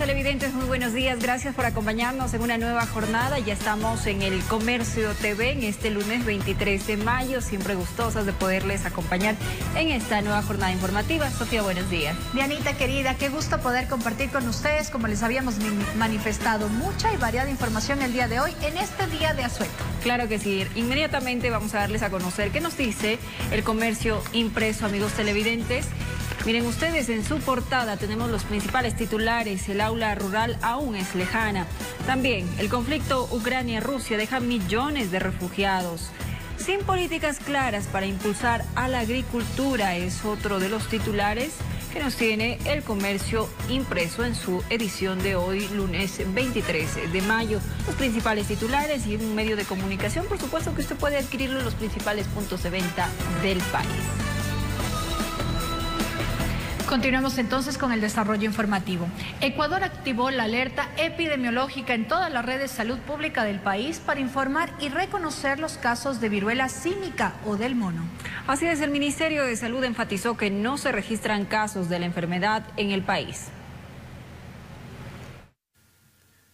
televidentes, muy buenos días. Gracias por acompañarnos en una nueva jornada. Ya estamos en el Comercio TV en este lunes 23 de mayo. Siempre gustosas de poderles acompañar en esta nueva jornada informativa. Sofía, buenos días. Dianita, querida, qué gusto poder compartir con ustedes, como les habíamos manifestado, mucha y variada información el día de hoy en este día de asueto. Claro que sí. Inmediatamente vamos a darles a conocer qué nos dice el comercio impreso, amigos televidentes. Miren ustedes, en su portada tenemos los principales titulares. El aula rural aún es lejana. También, el conflicto Ucrania-Rusia deja millones de refugiados. Sin políticas claras para impulsar a la agricultura es otro de los titulares que nos tiene el comercio impreso en su edición de hoy, lunes 23 de mayo. Los principales titulares y un medio de comunicación, por supuesto que usted puede adquirirlo en los principales puntos de venta del país. Continuamos entonces con el desarrollo informativo. Ecuador activó la alerta epidemiológica en todas las redes de salud pública del país para informar y reconocer los casos de viruela símica o del mono. Así es, el Ministerio de Salud enfatizó que no se registran casos de la enfermedad en el país.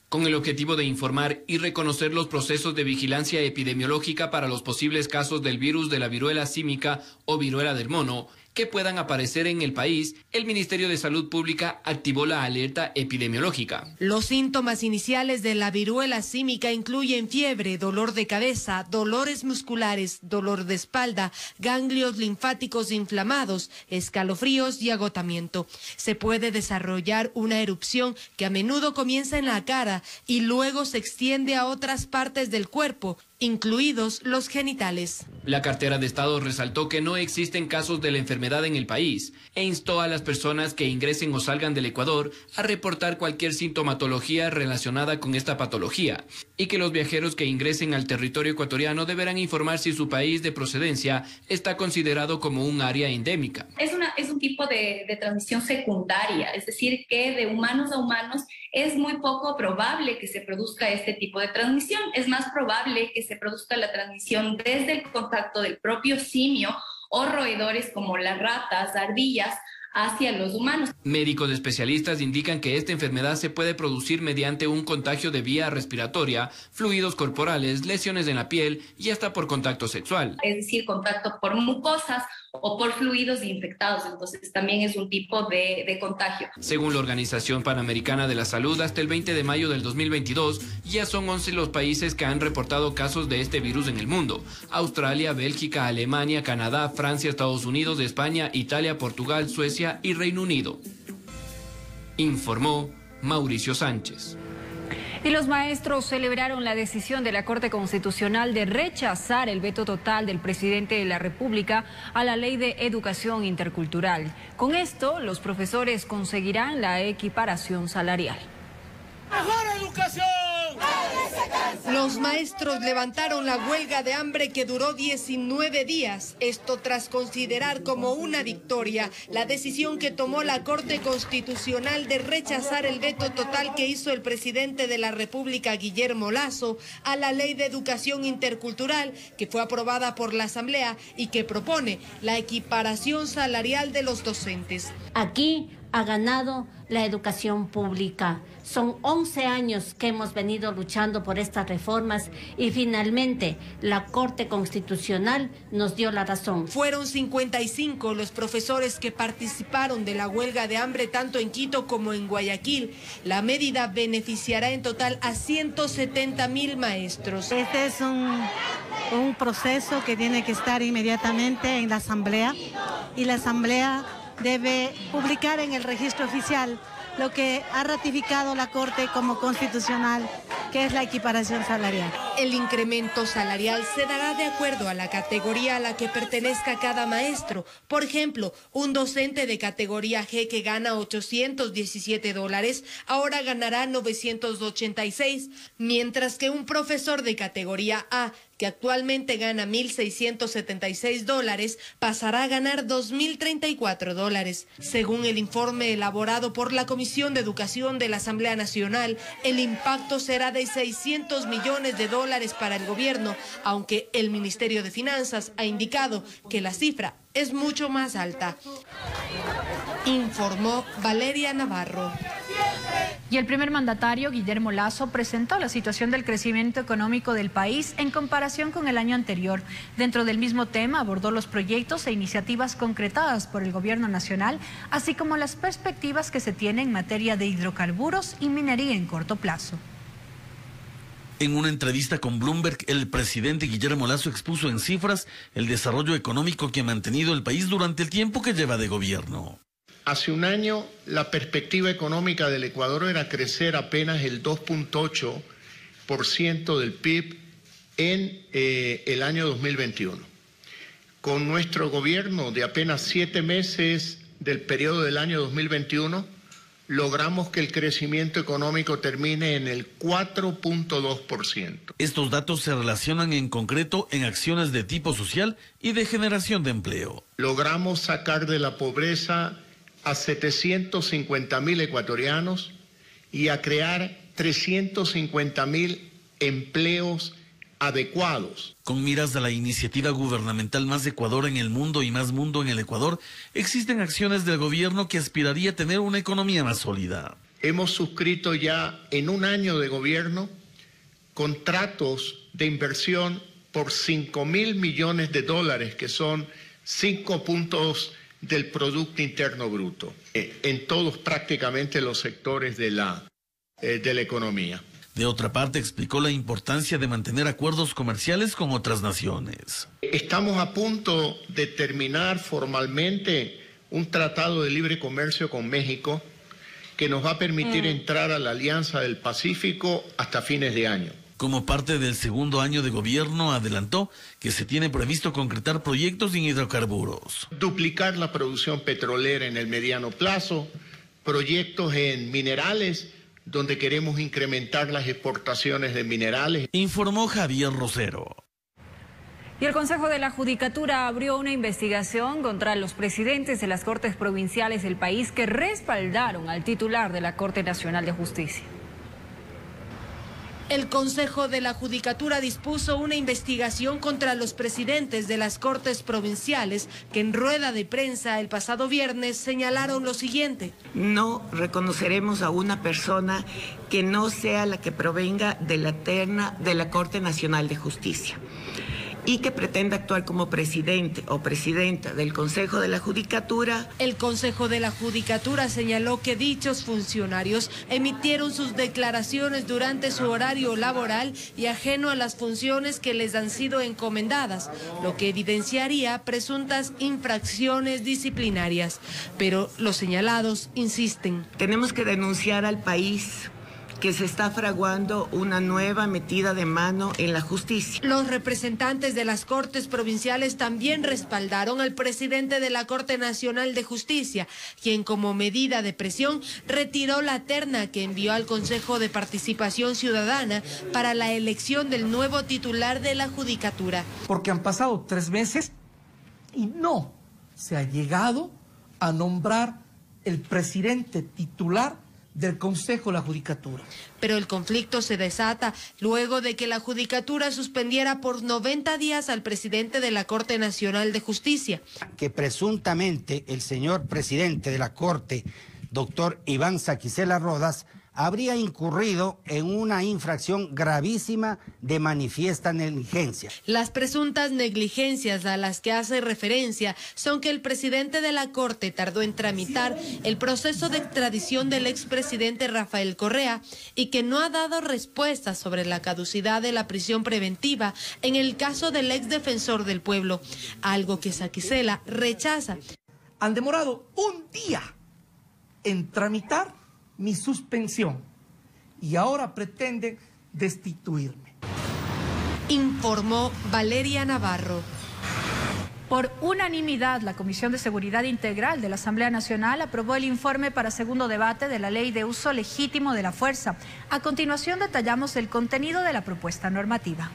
Con el objetivo de informar y reconocer los procesos de vigilancia epidemiológica para los posibles casos del virus de la viruela símica o viruela del mono que puedan aparecer en el país, el Ministerio de Salud Pública activó la alerta epidemiológica. Los síntomas iniciales de la viruela símica incluyen fiebre, dolor de cabeza, dolores musculares, dolor de espalda, ganglios linfáticos inflamados, escalofríos y agotamiento. Se puede desarrollar una erupción que a menudo comienza en la cara y luego se extiende a otras partes del cuerpo, incluidos los genitales. La cartera de Estado resaltó que no existen casos de la enfermedad en el país e instó a las personas que ingresen o salgan del Ecuador a reportar cualquier sintomatología relacionada con esta patología y que los viajeros que ingresen al territorio ecuatoriano deberán informar si su país de procedencia está considerado como un área endémica. Es un tipo de transmisión secundaria, es decir, que de humanos a humanos es muy poco probable que se produzca este tipo de transmisión. Es más probable que se produzca la transmisión desde el contacto del propio simio o roedores como las ratas, ardillas, hacia los humanos. Médicos especialistas indican que esta enfermedad se puede producir mediante un contagio de vía respiratoria, fluidos corporales, lesiones en la piel y hasta por contacto sexual. Es decir, contacto por mucosas o por fluidos infectados, entonces también es un tipo de contagio. Según la Organización Panamericana de la Salud, hasta el 20 de mayo del 2022 ya son 11 los países que han reportado casos de este virus en el mundo: Australia, Bélgica, Alemania, Canadá, Francia, Estados Unidos, España, Italia, Portugal, Suecia y Reino Unido. Informó Mauricio Sánchez. Y los maestros celebraron la decisión de la Corte Constitucional de rechazar el veto total del presidente de la República a la Ley de Educación Intercultural. Con esto, los profesores conseguirán la equiparación salarial. ¡Mejor educación! Los maestros levantaron la huelga de hambre que duró 19 días. Esto tras considerar como una victoria la decisión que tomó la Corte Constitucional de rechazar el veto total que hizo el presidente de la República, Guillermo Lasso, a la Ley de Educación Intercultural que fue aprobada por la Asamblea y que propone la equiparación salarial de los docentes. Aquí ha ganado la educación pública. Son 11 años que hemos venido luchando por estas reformas y finalmente la Corte Constitucional nos dio la razón. Fueron 55 los profesores que participaron de la huelga de hambre tanto en Quito como en Guayaquil. La medida beneficiará en total a 170,000 maestros. Este es un proceso que tiene que estar inmediatamente en la Asamblea y la Asamblea debe publicar en el registro oficial lo que ha ratificado la Corte como constitucional, que es la equiparación salarial. El incremento salarial se dará de acuerdo a la categoría a la que pertenezca cada maestro. Por ejemplo, un docente de categoría G que gana $817 ahora ganará 986, mientras que un profesor de categoría A que actualmente gana $1,676, pasará a ganar $2,034. Según el informe elaborado por la Comisión de Educación de la Asamblea Nacional, el impacto será de $600 millones dólares para el gobierno, aunque el Ministerio de Finanzas ha indicado que la cifra es mucho más alta. Informó Valeria Navarro. Y el primer mandatario, Guillermo Lasso, presentó la situación del crecimiento económico del país en comparación con el año anterior. Dentro del mismo tema abordó los proyectos e iniciativas concretadas por el gobierno nacional, así como las perspectivas que se tienen en materia de hidrocarburos y minería en corto plazo. En una entrevista con Bloomberg, el presidente Guillermo Lasso expuso en cifras el desarrollo económico que ha mantenido el país durante el tiempo que lleva de gobierno. Hace un año, la perspectiva económica del Ecuador era crecer apenas el 2.8% del PIB en el año 2021. Con nuestro gobierno de apenas 7 meses del periodo del año 2021, logramos que el crecimiento económico termine en el 4.2%. Estos datos se relacionan en concreto en acciones de tipo social y de generación de empleo. Logramos sacar de la pobreza a 750.000 ecuatorianos y a crear 350.000 empleos adecuados. Con miras a la iniciativa gubernamental Más Ecuador en el mundo y Más Mundo en el Ecuador, existen acciones del gobierno que aspiraría a tener una economía más sólida. Hemos suscrito ya en un año de gobierno contratos de inversión por 5.000 millones de dólares, que son 5 puntos del Producto Interno Bruto, en todos prácticamente los sectores de la economía. De otra parte, explicó la importancia de mantener acuerdos comerciales con otras naciones. Estamos a punto de terminar formalmente un tratado de libre comercio con México que nos va a permitir entrar a la Alianza del Pacífico hasta fines de año. Como parte del segundo año de gobierno, adelantó que se tiene previsto concretar proyectos en hidrocarburos. Duplicar la producción petrolera en el mediano plazo, proyectos en minerales, donde queremos incrementar las exportaciones de minerales. Informó Javier Rosero. Y el Consejo de la Judicatura abrió una investigación contra los presidentes de las Cortes Provinciales del país que respaldaron al titular de la Corte Nacional de Justicia. El Consejo de la Judicatura dispuso una investigación contra los presidentes de las Cortes Provinciales que en rueda de prensa el pasado viernes señalaron lo siguiente. No reconoceremos a una persona que no sea la que provenga de la terna de la Corte Nacional de Justicia y que pretenda actuar como presidente o presidenta del Consejo de la Judicatura. El Consejo de la Judicatura señaló que dichos funcionarios emitieron sus declaraciones durante su horario laboral y ajeno a las funciones que les han sido encomendadas, lo que evidenciaría presuntas infracciones disciplinarias. Pero los señalados insisten. Tenemos que denunciar al país que se está fraguando una nueva metida de mano en la justicia. Los representantes de las Cortes Provinciales también respaldaron al presidente de la Corte Nacional de Justicia, quien como medida de presión retiró la terna que envió al Consejo de Participación Ciudadana para la elección del nuevo titular de la Judicatura. Porque han pasado 3 meses y no se ha llegado a nombrar el presidente titular del Consejo de la Judicatura. Pero el conflicto se desata luego de que la Judicatura suspendiera por 90 días al presidente de la Corte Nacional de Justicia. Que presuntamente el señor presidente de la Corte, doctor Iván Saquicela Rodas, habría incurrido en una infracción gravísima de manifiesta negligencia. Las presuntas negligencias a las que hace referencia son que el presidente de la Corte tardó en tramitar el proceso de extradición del expresidente Rafael Correa y que no ha dado respuesta sobre la caducidad de la prisión preventiva en el caso del exdefensor del pueblo, algo que Saquicela rechaza. Han demorado un día en tramitar mi suspensión y ahora pretenden destituirme. Informó Valeria Navarro. Por unanimidad, la Comisión de Seguridad Integral de la Asamblea Nacional aprobó el informe para segundo debate de la Ley de Uso Legítimo de la Fuerza. A continuación detallamos el contenido de la propuesta normativa.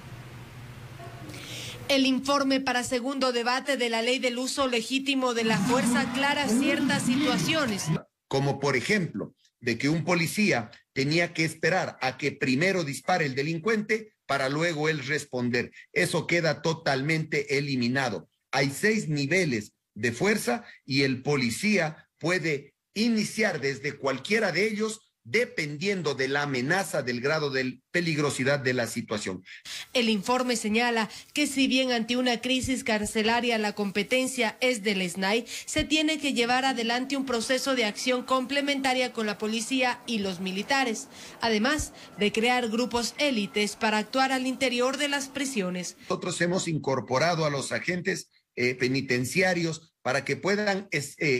El informe para segundo debate de la Ley del Uso Legítimo de la Fuerza aclara ciertas situaciones. Como por ejemplo, de que un policía tenía que esperar a que primero dispare el delincuente para luego él responder. Eso queda totalmente eliminado. Hay 6 niveles de fuerza y el policía puede iniciar desde cualquiera de ellos dependiendo de la amenaza, del grado de peligrosidad de la situación. El informe señala que si bien ante una crisis carcelaria la competencia es del SNAI, se tiene que llevar adelante un proceso de acción complementaria con la policía y los militares, además de crear grupos élites para actuar al interior de las prisiones. Nosotros hemos incorporado a los agentes penitenciarios para que puedan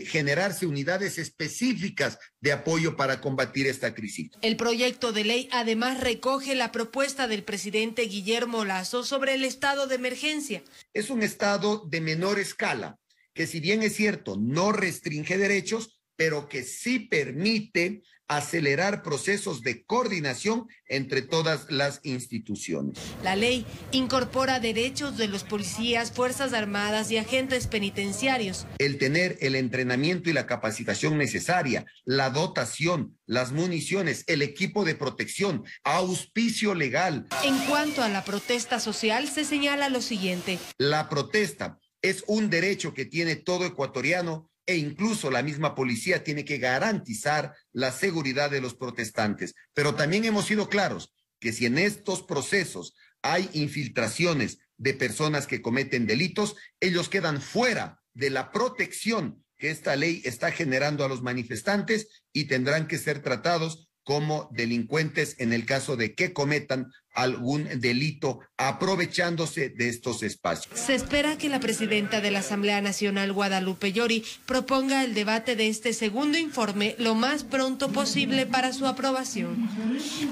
generarse unidades específicas de apoyo para combatir esta crisis. El proyecto de ley además recoge la propuesta del presidente Guillermo Lasso sobre el estado de emergencia. Es un estado de menor escala, que si bien es cierto, no restringe derechos, pero que sí permite acelerar procesos de coordinación entre todas las instituciones. La ley incorpora derechos de los policías, fuerzas armadas y agentes penitenciarios. El tener el entrenamiento y la capacitación necesaria, la dotación, las municiones, el equipo de protección, auspicio legal. En cuanto a la protesta social, se señala lo siguiente. La protesta es un derecho que tiene todo ecuatoriano e incluso la misma policía tiene que garantizar la seguridad de los protestantes. Pero también hemos sido claros que si en estos procesos hay infiltraciones de personas que cometen delitos, ellos quedan fuera de la protección que esta ley está generando a los manifestantes y tendrán que ser tratados como delincuentes en el caso de que cometan algún delito aprovechándose de estos espacios. Se espera que la presidenta de la Asamblea Nacional, Guadalupe Llori, proponga el debate de este segundo informe lo más pronto posible para su aprobación.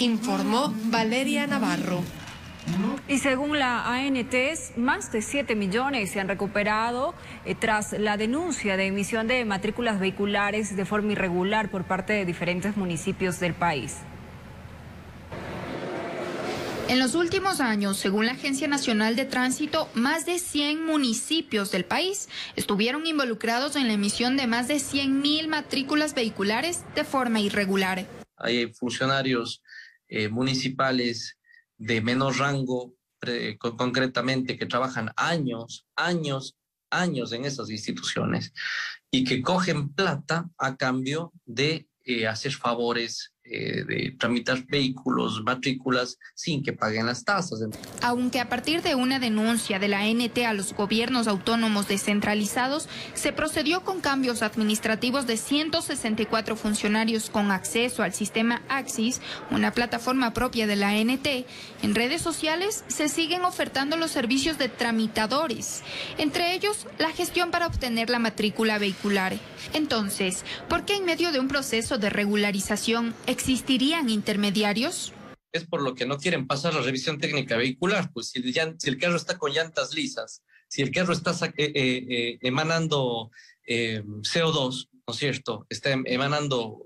Informó Valeria Navarro. Y según la ANT, más de 7 millones se han recuperado tras la denuncia de emisión de matrículas vehiculares de forma irregular por parte de diferentes municipios del país. En los últimos años, según la Agencia Nacional de Tránsito, más de 100 municipios del país estuvieron involucrados en la emisión de más de 100.000 matrículas vehiculares de forma irregular. Hay funcionarios municipales de menor rango, concretamente, que trabajan años en esas instituciones y que cogen plata a cambio de hacer favores, de tramitar vehículos, matrículas, sin que paguen las tasas. Aunque a partir de una denuncia de la ANT a los gobiernos autónomos descentralizados, se procedió con cambios administrativos de 164 funcionarios con acceso al sistema Axis, una plataforma propia de la ANT, en redes sociales se siguen ofertando los servicios de tramitadores, entre ellos la gestión para obtener la matrícula vehicular. Entonces, ¿por qué en medio de un proceso de regularización existirían intermediarios? Es por lo que no quieren pasar la revisión técnica vehicular, pues si el carro está con llantas lisas, si el carro está emanando CO2, ¿no es cierto? Está emanando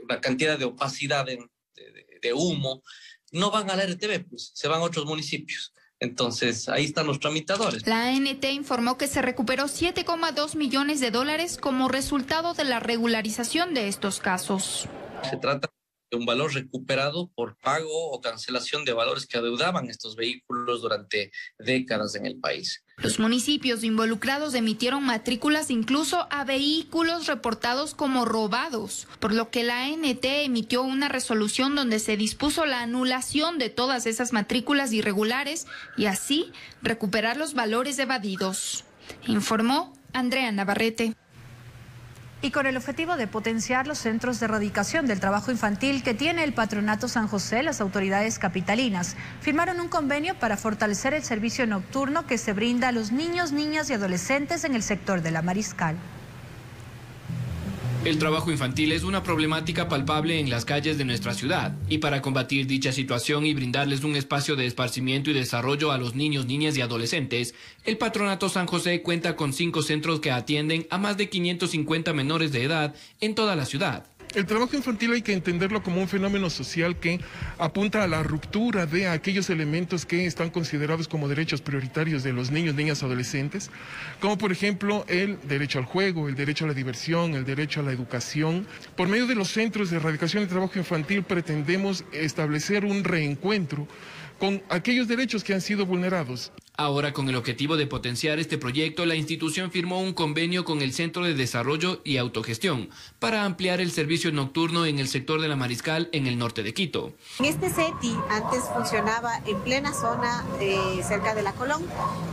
una cantidad de opacidad de humo, no van a la RTV, pues se van a otros municipios. Entonces, ahí están los tramitadores. La ANT informó que se recuperó $7,2 millones como resultado de la regularización de estos casos. Se trata de un valor recuperado por pago o cancelación de valores que adeudaban estos vehículos durante décadas en el país. Los municipios involucrados emitieron matrículas incluso a vehículos reportados como robados, por lo que la ANT emitió una resolución donde se dispuso la anulación de todas esas matrículas irregulares y así recuperar los valores evadidos. Informó Andrea Navarrete. Y con el objetivo de potenciar los centros de erradicación del trabajo infantil que tiene el Patronato San José, las autoridades capitalinas firmaron un convenio para fortalecer el servicio nocturno que se brinda a los niños, niñas y adolescentes en el sector de La Mariscal. El trabajo infantil es una problemática palpable en las calles de nuestra ciudad y para combatir dicha situación y brindarles un espacio de esparcimiento y desarrollo a los niños, niñas y adolescentes, el Patronato San José cuenta con 5 centros que atienden a más de 550 menores de edad en toda la ciudad. El trabajo infantil hay que entenderlo como un fenómeno social que apunta a la ruptura de aquellos elementos que están considerados como derechos prioritarios de los niños, niñas, adolescentes, como por ejemplo el derecho al juego, el derecho a la diversión, el derecho a la educación. Por medio de los centros de erradicación del trabajo infantil pretendemos establecer un reencuentro con aquellos derechos que han sido vulnerados. Ahora, con el objetivo de potenciar este proyecto, la institución firmó un convenio con el Centro de Desarrollo y Autogestión para ampliar el servicio nocturno en el sector de La Mariscal en el norte de Quito. Este CETI antes funcionaba en plena zona cerca de la Colón,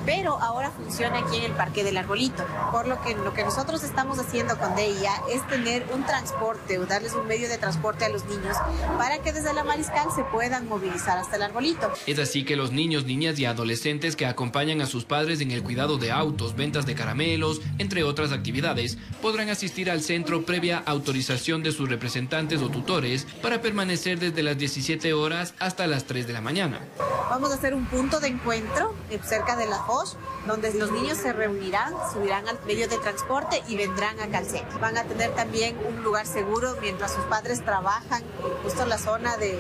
pero ahora funciona aquí en el Parque del Arbolito, por lo que nosotros estamos haciendo con DEIA es tener un transporte o darles un medio de transporte a los niños para que desde La Mariscal se puedan movilizar hasta el Arbolito. Es así que los niños, niñas y adolescentes que acompañan a sus padres en el cuidado de autos, ventas de caramelos, entre otras actividades, podrán asistir al centro previa autorización de sus representantes o tutores para permanecer desde las 17 horas hasta las 3 de la mañana. Vamos a hacer un punto de encuentro cerca de la Foch, donde los niños se reunirán, subirán al medio de transporte y vendrán acá al centro. Van a tener también un lugar seguro mientras sus padres trabajan justo en la zona de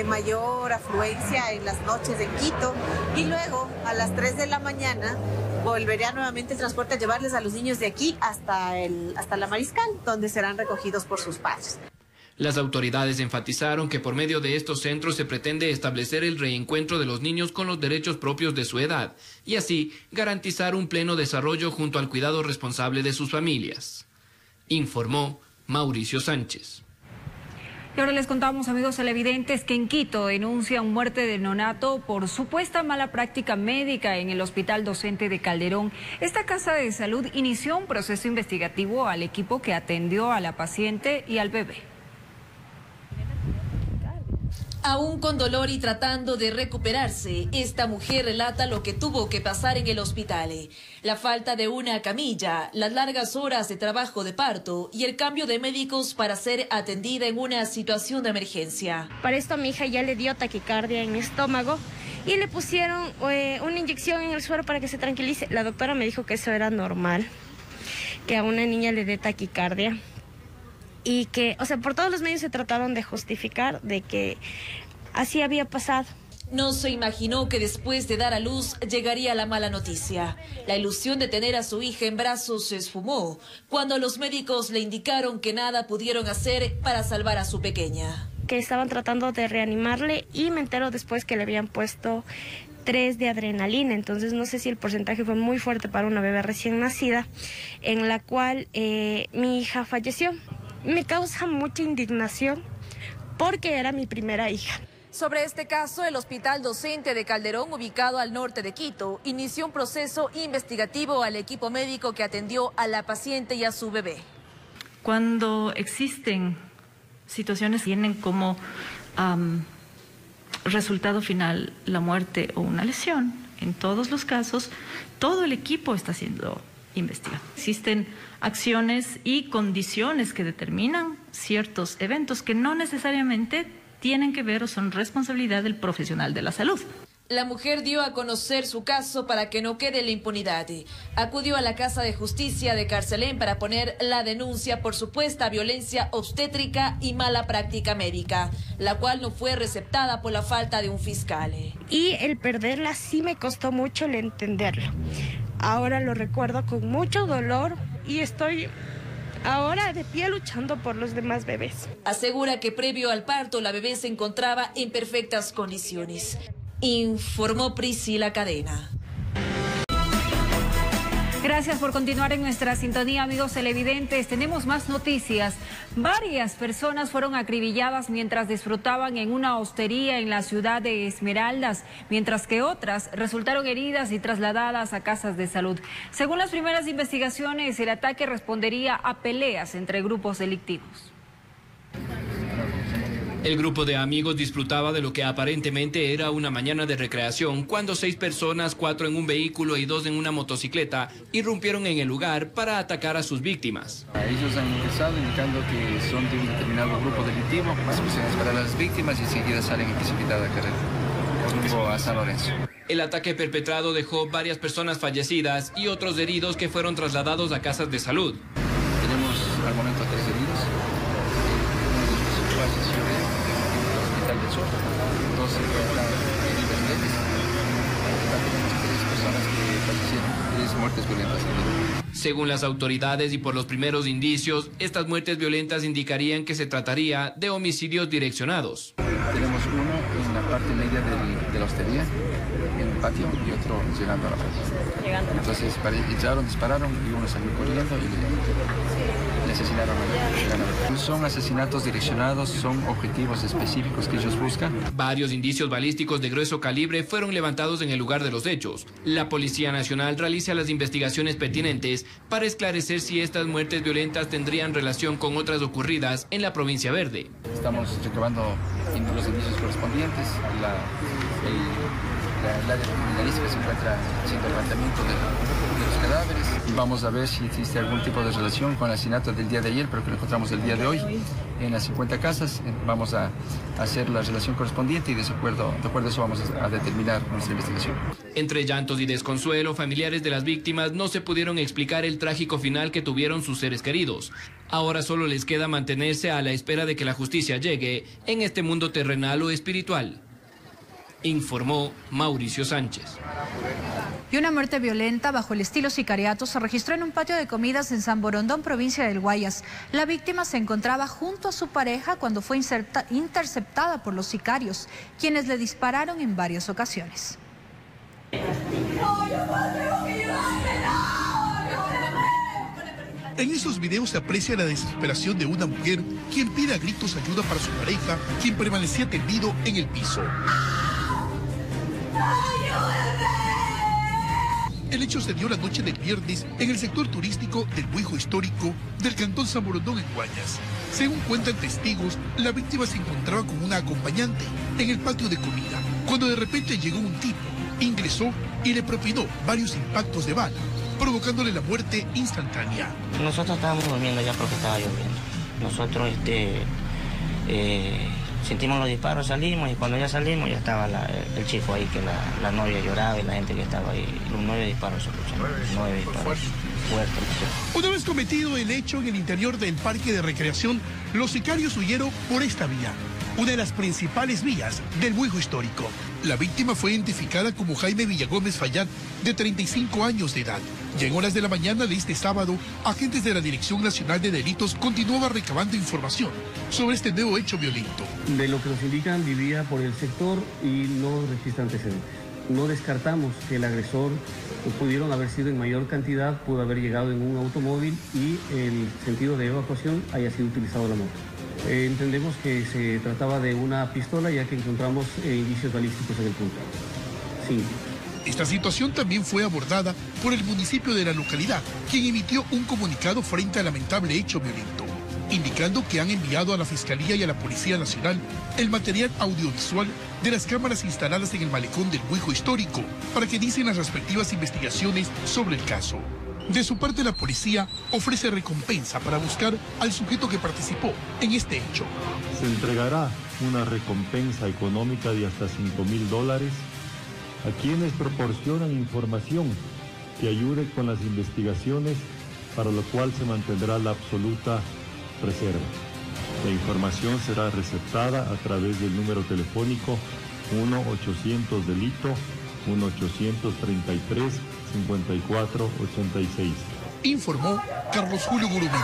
mayor afluencia en las noches en Quito, y luego a las 3 de la mañana volvería nuevamente el transporte a llevarles a los niños de aquí hasta La Mariscal, donde serán recogidos por sus padres. Las autoridades enfatizaron que por medio de estos centros se pretende establecer el reencuentro de los niños con los derechos propios de su edad y así garantizar un pleno desarrollo junto al cuidado responsable de sus familias. Informó Mauricio Sánchez. Y ahora les contamos, amigos televidentes, que en Quito denuncian muerte de neonato por supuesta mala práctica médica en el Hospital Docente de Calderón. Esta casa de salud inició un proceso investigativo al equipo que atendió a la paciente y al bebé. Aún con dolor y tratando de recuperarse, esta mujer relata lo que tuvo que pasar en el hospital. La falta de una camilla, las largas horas de trabajo de parto y el cambio de médicos para ser atendida en una situación de emergencia. Para esto a mi hija ya le dio taquicardia en el estómago y le pusieron una inyección en el suero para que se tranquilice. La doctora me dijo que eso era normal, que a una niña le dé taquicardia. Y que, por todos los medios se trataron de justificar de que así había pasado. No se imaginó que después de dar a luz llegaría la mala noticia. La ilusión de tener a su hija en brazos se esfumó cuando los médicos le indicaron que nada pudieron hacer para salvar a su pequeña. Que estaban tratando de reanimarle y me entero después que le habían puesto 3 de adrenalina, entonces no sé si el porcentaje fue muy fuerte para una bebé recién nacida, en la cual mi hija falleció. Me causa mucha indignación porque era mi primera hija. Sobre este caso, el Hospital Docente de Calderón, ubicado al norte de Quito, inició un proceso investigativo al equipo médico que atendió a la paciente y a su bebé. Cuando existen situaciones que tienen como resultado final la muerte o una lesión, en todos los casos, todo el equipo está siendo investigado. Existen acciones y condiciones que determinan ciertos eventos que no necesariamente tienen que ver o son responsabilidad del profesional de la salud. La mujer dio a conocer su caso para que no quede la impunidad. Acudió a la Casa de Justicia de Carcelén para poner la denuncia por supuesta violencia obstétrica y mala práctica médica, la cual no fue receptada por la falta de un fiscal. Y el perderla sí me costó mucho el entenderlo. Ahora lo recuerdo con mucho dolor y estoy ahora de pie luchando por los demás bebés. Asegura que previo al parto la bebé se encontraba en perfectas condiciones. Informó Priscila Cadena. Gracias por continuar en nuestra sintonía, amigos televidentes. Tenemos más noticias. Varias personas fueron acribilladas mientras disfrutaban en una hostería en la ciudad de Esmeraldas, mientras que otras resultaron heridas y trasladadas a casas de salud. Según las primeras investigaciones, el ataque respondería a peleas entre grupos delictivos. El grupo de amigos disfrutaba de lo que aparentemente era una mañana de recreación cuando 6 personas, 4 en un vehículo y 2 en una motocicleta, irrumpieron en el lugar para atacar a sus víctimas. Ellos han ingresado indicando que son de un determinado grupo delictivo, más opciones para las víctimas y enseguida salen en precipitada carrera rumbo a San Lorenzo. El ataque perpetrado dejó varias personas fallecidas y otros heridos que fueron trasladados a casas de salud. Tenemos al momento 3 heridos. Según las autoridades y por los primeros indicios, estas muertes violentas indicarían que se trataría de homicidios direccionados. Tenemos uno en la parte media de la hostería, en el patio, y otro llegando a la puerta. Entonces echaron, dispararon y uno salió corriendo y le asesinaron a la. Son asesinatos direccionados, son objetivos específicos que ellos buscan. Varios indicios balísticos de grueso calibre fueron levantados en el lugar de los hechos. La Policía Nacional realiza las investigaciones pertinentes para esclarecer si estas muertes violentas tendrían relación con otras ocurridas en la provincia verde. Estamos recabando los indicios correspondientes. El área criminalística se encuentra haciendo el levantamiento de los cadáveres. Vamos a ver si existe algún tipo de relación con el asesinato del día de ayer, pero que lo encontramos el día de hoy en las 50 casas. Vamos a hacer la relación correspondiente y de acuerdo a eso vamos a determinar nuestra investigación. Entre llantos y desconsuelo, familiares de las víctimas no se pudieron explicar el trágico final que tuvieron sus seres queridos. Ahora solo les queda mantenerse a la espera de que la justicia llegue en este mundo terrenal o espiritual. Informó Mauricio Sánchez. Y una muerte violenta bajo el estilo sicariato se registró en un patio de comidas en San Borondón, provincia del Guayas. La víctima se encontraba junto a su pareja cuando fue interceptada por los sicarios, quienes le dispararon en varias ocasiones. En esos videos se aprecia la desesperación de una mujer quien pide a gritos ayuda para su pareja, quien permanecía tendido en el piso. El hecho se dio la noche del viernes en el sector turístico del Buijo Histórico del cantón San Borondón en Guayas. Según cuentan testigos, la víctima se encontraba con una acompañante en el patio de comida, cuando de repente llegó un tipo, ingresó y le propinó varios impactos de bala, provocándole la muerte instantánea. Nosotros estábamos durmiendo ya porque estaba lloviendo. Nosotros sentimos los disparos, salimos y cuando ya salimos ya estaba el chico ahí, que la novia lloraba y la gente que estaba ahí. Los 9 disparos se escucharon. 9 disparos. Fuertes. Una vez cometido el hecho en el interior del parque de recreación, los sicarios huyeron por esta vía, una de las principales vías del Buijo Histórico. La víctima fue identificada como Jaime Villagómez Fayad, de 35 años de edad. Y en horas de la mañana de este sábado, agentes de la Dirección Nacional de Delitos continuaban recabando información sobre este nuevo hecho violento. De lo que nos indican, vivía por el sector y no registra antecedentes. No descartamos que el agresor pudieron haber sido en mayor cantidad, pudo haber llegado en un automóvil y el sentido de evacuación haya sido utilizado la moto. Entendemos que se trataba de una pistola, ya que encontramos indicios balísticos en el punto. Sí. Esta situación también fue abordada por el municipio de la localidad, quien emitió un comunicado frente al lamentable hecho violento, indicando que han enviado a la Fiscalía y a la Policía Nacional el material audiovisual de las cámaras instaladas en el malecón del Buijo Histórico para que inicien las respectivas investigaciones sobre el caso. De su parte, la policía ofrece recompensa para buscar al sujeto que participó en este hecho. Se entregará una recompensa económica de hasta $5,000 a quienes proporcionan información que ayude con las investigaciones, para lo cual se mantendrá la absoluta reserva. La información será receptada a través del número telefónico 1-800-delito, 1-833-5486. Informó Carlos Julio Gurumendi.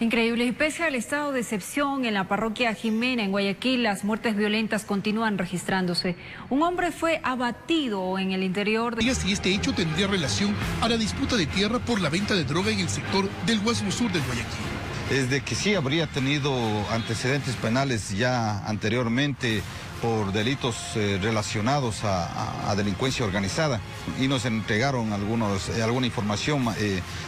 Increíble, y pese al estado de excepción en la parroquia Jimena, en Guayaquil, las muertes violentas continúan registrándose. Un hombre fue abatido en el interior de... Si este hecho tendría relación a la disputa de tierra por la venta de droga en el sector del Guasmo Sur del Guayaquil. Es de que sí habría tenido antecedentes penales ya anteriormente por delitos relacionados a delincuencia organizada, y nos entregaron alguna información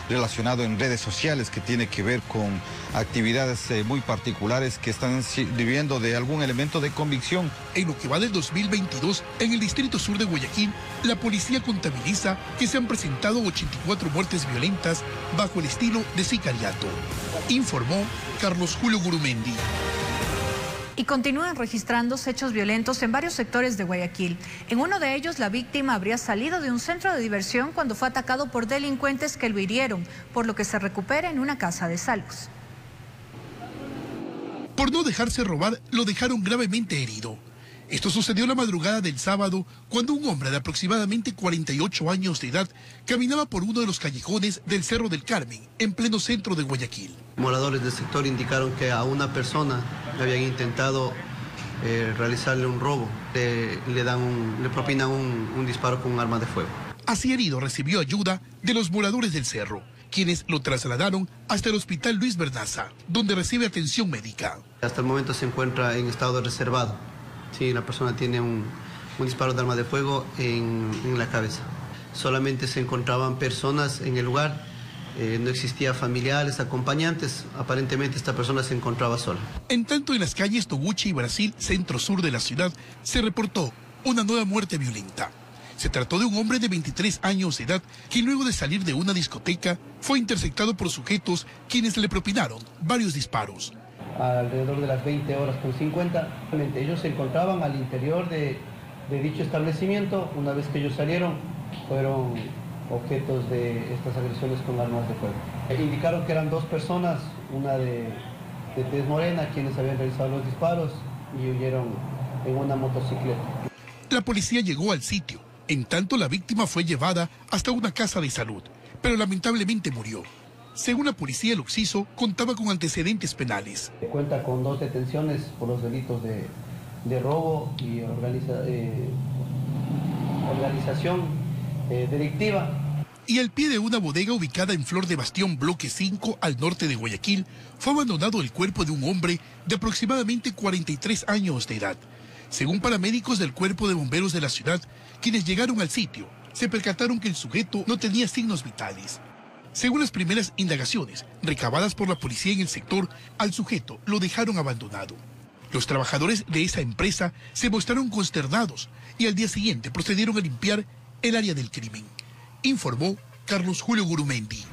relacionada en redes sociales que tiene que ver con actividades muy particulares que están sirviendo de algún elemento de convicción. En lo que va del 2022, en el distrito sur de Guayaquil, la policía contabiliza que se han presentado 84 muertes violentas bajo el estilo de sicariato, informó Carlos Julio Gurumendi. Y continúan registrándose hechos violentos en varios sectores de Guayaquil. En uno de ellos, la víctima habría salido de un centro de diversión cuando fue atacado por delincuentes que lo hirieron, por lo que se recupera en una casa de salvos. Por no dejarse robar, lo dejaron gravemente herido. Esto sucedió la madrugada del sábado, cuando un hombre de aproximadamente 48 años de edad caminaba por uno de los callejones del Cerro del Carmen, en pleno centro de Guayaquil. Moradores del sector indicaron que a una persona habían intentado realizarle un robo. Le propinan un disparo con un arma de fuego. Así herido recibió ayuda de los moradores del cerro, quienes lo trasladaron hasta el hospital Luis Bernaza, donde recibe atención médica. Hasta el momento se encuentra en estado de reservado. Sí, la persona tiene un disparo de arma de fuego en la cabeza. Solamente se encontraban personas en el lugar, no existía familiares, acompañantes. Aparentemente esta persona se encontraba sola. En tanto, en las calles Toguchi y Brasil, centro-sur de la ciudad, se reportó una nueva muerte violenta. Se trató de un hombre de 23 años de edad que luego de salir de una discoteca fue interceptado por sujetos quienes le propinaron varios disparos. Alrededor de las 20 horas con 50, ellos se encontraban al interior de dicho establecimiento. Una vez que ellos salieron, fueron objetos de estas agresiones con armas de fuego. Indicaron que eran dos personas, una de tez morena, quienes habían realizado los disparos y huyeron en una motocicleta. La policía llegó al sitio. En tanto, la víctima fue llevada hasta una casa de salud, pero lamentablemente murió. Según la policía, el occiso contaba con antecedentes penales. Cuenta con 2 detenciones por los delitos de robo y organización delictiva. Y al pie de una bodega ubicada en Flor de Bastión, bloque 5, al norte de Guayaquil, fue abandonado el cuerpo de un hombre de aproximadamente 43 años de edad. Según paramédicos del Cuerpo de Bomberos de la ciudad, quienes llegaron al sitio, se percataron que el sujeto no tenía signos vitales. Según las primeras indagaciones recabadas por la policía en el sector, al sujeto lo dejaron abandonado. Los trabajadores de esa empresa se mostraron consternados y al día siguiente procedieron a limpiar el área del crimen, informó Carlos Julio Gurumendi.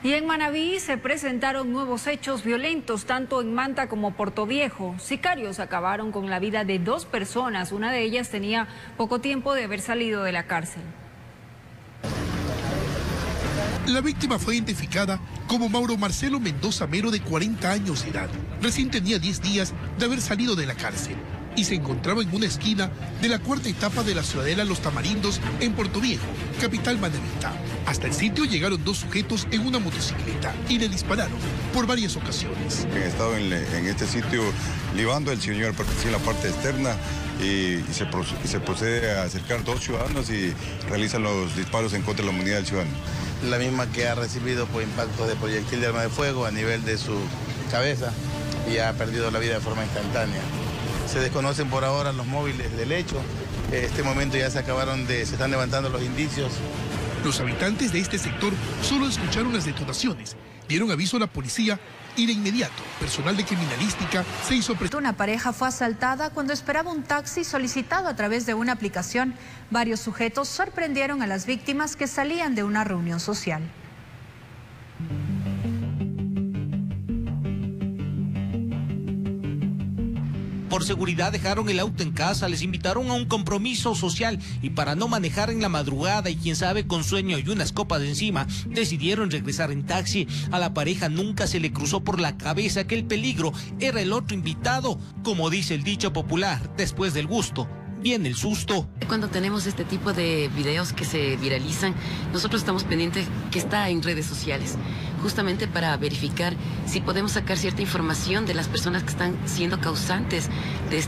Y en Manabí se presentaron nuevos hechos violentos, tanto en Manta como Portoviejo. Sicarios acabaron con la vida de 2 personas. Una de ellas tenía poco tiempo de haber salido de la cárcel. La víctima fue identificada como Mauro Marcelo Mendoza Mero, de 40 años de edad. Recién tenía 10 días de haber salido de la cárcel y se encontraba en una esquina de la 4ª etapa de la ciudadela Los Tamarindos en Portoviejo, capital manabita. Hasta el sitio llegaron 2 sujetos en una motocicleta y le dispararon por varias ocasiones. He estado en este sitio libando, el señor pertenecía en la parte externa y se procede a acercar 2 ciudadanos y realizan los disparos en contra de la unidad del ciudadano. La misma que ha recibido por impacto de proyectil de arma de fuego a nivel de su cabeza y ha perdido la vida de forma instantánea. Se desconocen por ahora los móviles del hecho. En este momento ya se están levantando los indicios. Los habitantes de este sector solo escucharon las detonaciones, dieron aviso a la policía y de inmediato personal de criminalística se hizo presente. Una pareja fue asaltada cuando esperaba un taxi solicitado a través de una aplicación. Varios sujetos sorprendieron a las víctimas que salían de una reunión social. Por seguridad dejaron el auto en casa, les invitaron a un compromiso social y para no manejar en la madrugada y quién sabe con sueño y unas copas de encima, decidieron regresar en taxi. A la pareja nunca se le cruzó por la cabeza que el peligro era el otro invitado. Como dice el dicho popular, después del gusto viene el susto. Cuando tenemos este tipo de videos que se viralizan, nosotros estamos pendientes que está en redes sociales, justamente para verificar si podemos sacar cierta información de las personas que están siendo causantes de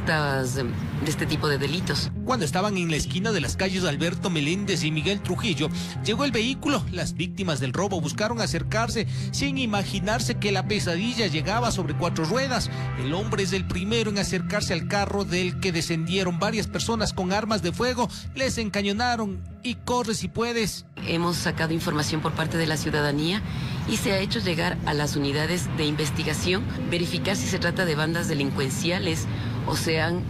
este tipo de delitos. Cuando estaban en la esquina de las calles Alberto Meléndez y Miguel Trujillo, llegó el vehículo. Las víctimas del robo buscaron acercarse sin imaginarse que la pesadilla llegaba sobre 4 ruedas. El hombre es el primero en acercarse al carro del que descendieron varias personas con armas de fuego. Les encañonaron y corre si puedes. Hemos sacado información por parte de la ciudadanía y se ha hecho llegar a las unidades de investigación, verificar si se trata de bandas delincuenciales o sean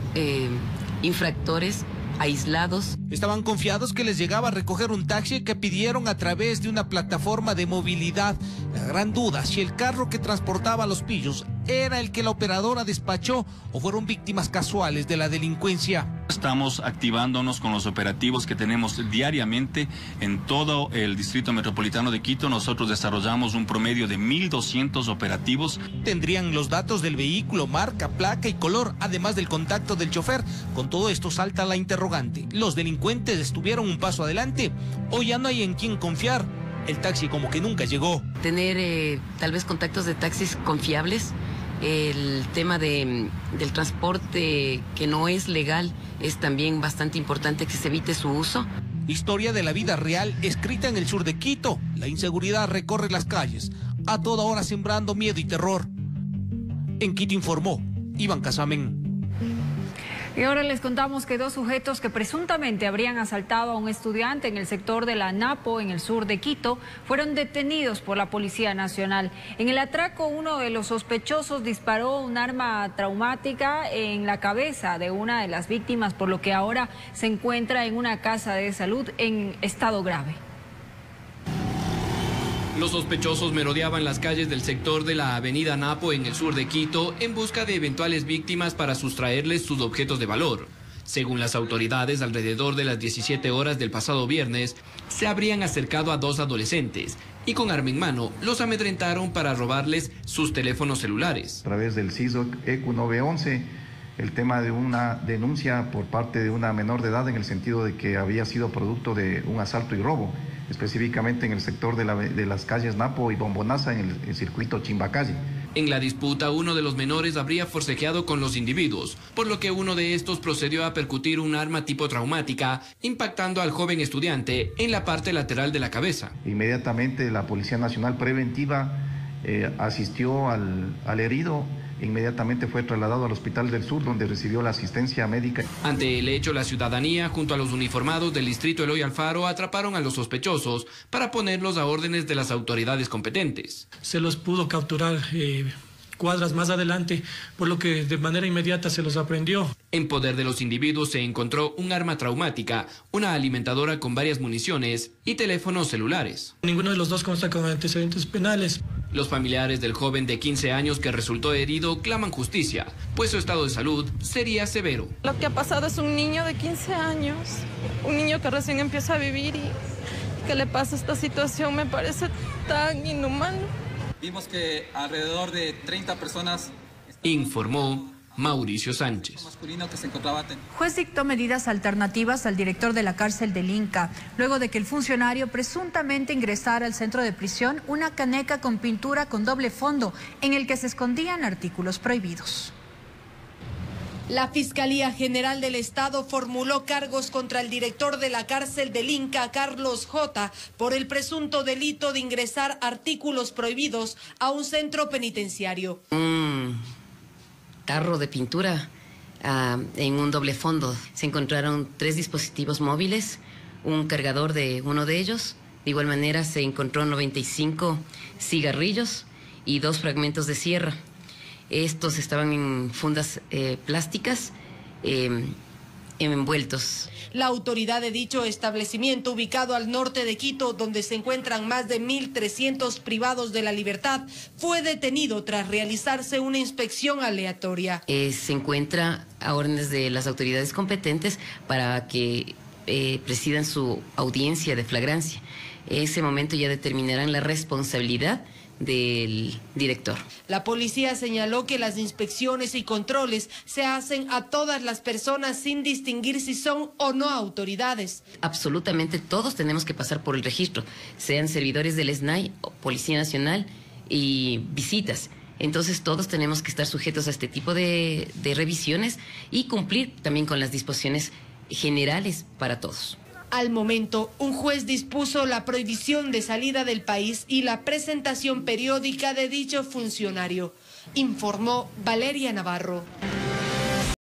infractores aislados. Estaban confiados que les llegaba a recoger un taxi que pidieron a través de una plataforma de movilidad. La gran duda si el carro que transportaba a los pillos era el que la operadora despachó o fueron víctimas casuales de la delincuencia. Estamos activándonos con los operativos que tenemos diariamente en todo el distrito metropolitano de Quito. Nosotros desarrollamos un promedio de 1.200 operativos. Tendrían los datos del vehículo, marca, placa y color, además del contacto del chofer. Con todo esto salta la interrogante. ¿Los delincuentes estuvieron un paso adelante o ya no hay en quién confiar? El taxi como que nunca llegó. Tener tal vez contactos de taxis confiables El tema del transporte que no es legal es también bastante importante que se evite su uso. Historia de la vida real escrita en el sur de Quito. La inseguridad recorre las calles, a toda hora sembrando miedo y terror. En Quito informó Iván Casamen. Y ahora les contamos que 2 sujetos que presuntamente habrían asaltado a un estudiante en el sector de la Napo, en el sur de Quito, fueron detenidos por la Policía Nacional. En el atraco, uno de los sospechosos disparó un arma traumática en la cabeza de una de las víctimas, por lo que ahora se encuentra en una casa de salud en estado grave. Los sospechosos merodeaban las calles del sector de la avenida Napo en el sur de Quito en busca de eventuales víctimas para sustraerles sus objetos de valor. Según las autoridades, alrededor de las 17 horas del pasado viernes, se habrían acercado a 2 adolescentes y con arma en mano los amedrentaron para robarles sus teléfonos celulares. A través del CISOC ECU 911, el tema de una denuncia por parte de una menor de edad en el sentido de que había sido producto de un asalto y robo, específicamente en el sector de las calles Napo y Bombonaza en el circuito Chimbacalle. En la disputa, uno de los menores habría forcejeado con los individuos, por lo que uno de estos procedió a percutir un arma tipo traumática, impactando al joven estudiante en la parte lateral de la cabeza. Inmediatamente la Policía Nacional Preventiva asistió al herido. Inmediatamente fue trasladado al Hospital del Sur, donde recibió la asistencia médica. Ante el hecho, la ciudadanía, junto a los uniformados del distrito Eloy Alfaro, atraparon a los sospechosos para ponerlos a órdenes de las autoridades competentes. Se los pudo capturar cuadras más adelante, por lo que de manera inmediata se los aprehendió. En poder de los individuos se encontró un arma traumática, una alimentadora con varias municiones y teléfonos celulares. Ninguno de los dos consta con antecedentes penales. Los familiares del joven de 15 años que resultó herido claman justicia, pues su estado de salud sería severo. Lo que ha pasado es un niño de 15 años, un niño que recién empieza a vivir y que le pasa esta situación me parece tan inhumano. Vimos que alrededor de 30 personas... Informó Mauricio Sánchez. Juez dictó medidas alternativas al director de la cárcel del Inca, luego de que el funcionario presuntamente ingresara al centro de prisión una caneca con pintura con doble fondo, en el que se escondían artículos prohibidos. La Fiscalía General del Estado formuló cargos contra el director de la cárcel del Inca, Carlos J., por el presunto delito de ingresar artículos prohibidos a un centro penitenciario. Tarro de pintura en un doble fondo. Se encontraron 3 dispositivos móviles, un cargador de uno de ellos. De igual manera se encontró 95 cigarrillos y 2 fragmentos de sierra. Estos estaban en fundas plásticas envueltos. La autoridad de dicho establecimiento, ubicado al norte de Quito, donde se encuentran más de 1.300 privados de la libertad, fue detenido tras realizarse una inspección aleatoria. Se encuentra a órdenes de las autoridades competentes para que presidan su audiencia de flagrancia. En ese momento ya determinarán la responsabilidad del director. La policía señaló que las inspecciones y controles se hacen a todas las personas sin distinguir si son o no autoridades. Absolutamente todos tenemos que pasar por el registro, sean servidores del SNAI, Policía Nacional y visitas. Entonces todos tenemos que estar sujetos a este tipo de revisiones y cumplir también con las disposiciones generales para todos. Al momento, un juez dispuso la prohibición de salida del país y la presentación periódica de dicho funcionario, informó Valeria Navarro.